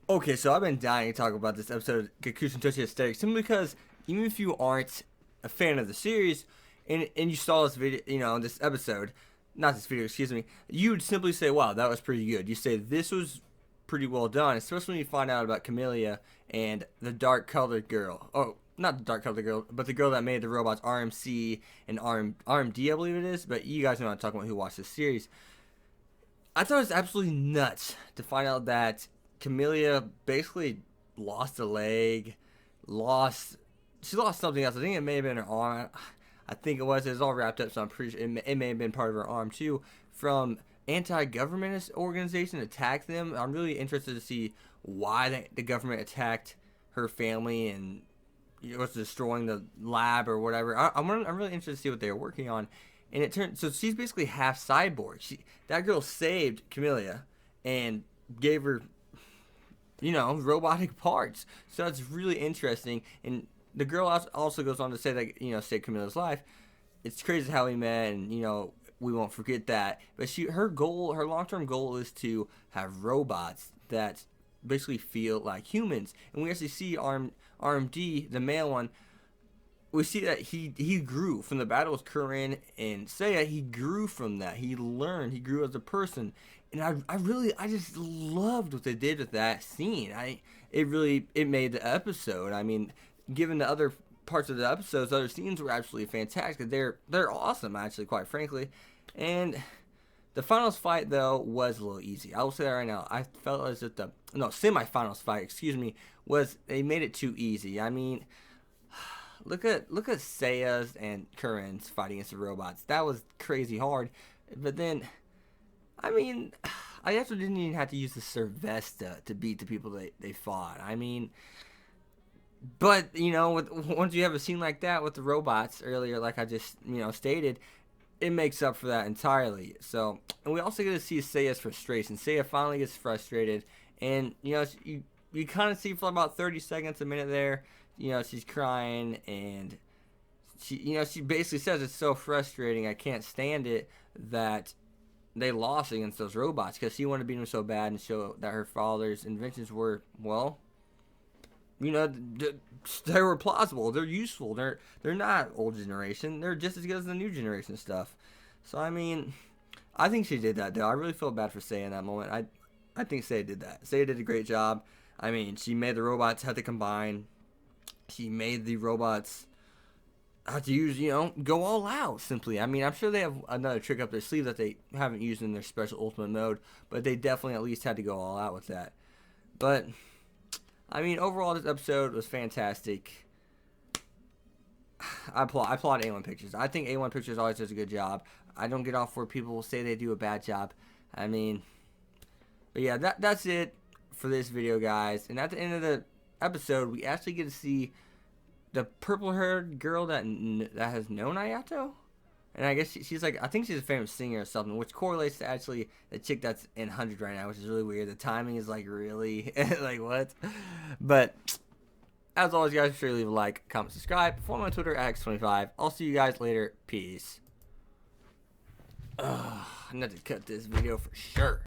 Okay, so I've been dying to talk about this episode of Gakusen Toshi Asterisk simply because even if you aren't a fan of the series and you saw this video, this episode, not this video, excuse me, you would simply say, wow, that was pretty good. You say this was pretty well done, especially when you find out about Camellia and the dark colored girl. Oh, not the dark colored girl, but the girl that made the robots RMC and RMD, I believe it is. But you guys know what I'm talking about who watched this series. I thought it was absolutely nuts to find out that Camellia basically lost a leg, she lost something else. I think it may have been her arm. I think it was. It was all wrapped up, so I'm pretty sure it may have been part of her arm too. From anti-government organization attacked them. I'm really interested to see why the government attacked her family and was destroying the lab or whatever. I'm really interested to see what they were working on. And it turned so she's basically half cyborg. That girl saved Camellia and gave her robotic parts. So that's really interesting. And the girl also goes on to say that, saved Camilla's life. It's crazy how we met, and, we won't forget that. But her long-term goal is to have robots that basically feel like humans. And we actually see RMD, the male one, we see that he grew from the battle with Kurin and Seiya. He grew from that. He learned. He grew as a person. And I just loved what they did with that scene. It made the episode. I mean, given the other parts of the episodes, other scenes were absolutely fantastic. They're awesome, actually, quite frankly. And the finals fight though was a little easy. I will say that right now. I felt as if the semifinals fight, excuse me, they made it too easy. I mean, look at Seiya's and Kurin's fight against the robots. That was crazy hard. But then, I mean, I actually didn't even have to use the Cervesta to beat the people they fought. I mean, but, once you have a scene like that with the robots earlier, like I just, stated, it makes up for that entirely. So, and we also get to see Seiya's frustration. Seiya finally gets frustrated, and, you kind of see for about 30 seconds, a minute there, she's crying, and she basically says it's so frustrating, I can't stand it that they lost against those robots, because she wanted to beat them so bad and show that her father's inventions were, well, they were plausible, they're useful, they're not old generation, they're just as good as the new generation stuff. So, I mean, I think she did that, though. I really feel bad for Seiya in that moment. I think Seiya did that. Seiya did a great job. I mean, she made the robots have to combine. She made the robots have to use, go all out, simply. I mean, I'm sure they have another trick up their sleeve that they haven't used in their special ultimate mode, but they definitely at least had to go all out with that. But, I mean, overall, this episode was fantastic. I applaud A1 Pictures. I think A1 Pictures always does a good job. I don't get off where people say they do a bad job. I mean, but yeah, that's it for this video, guys. And at the end of the episode, we actually get to see the purple-haired girl that has known Ayato. And I guess she's like, I think she's a famous singer or something, which correlates to actually the chick that's in 100 right now, which is really weird. The timing is like really, like what? But as always, guys, be sure to leave a like, comment, subscribe. Follow me on Twitter at X25. I'll see you guys later. Peace. I'm going to cut this video for sure.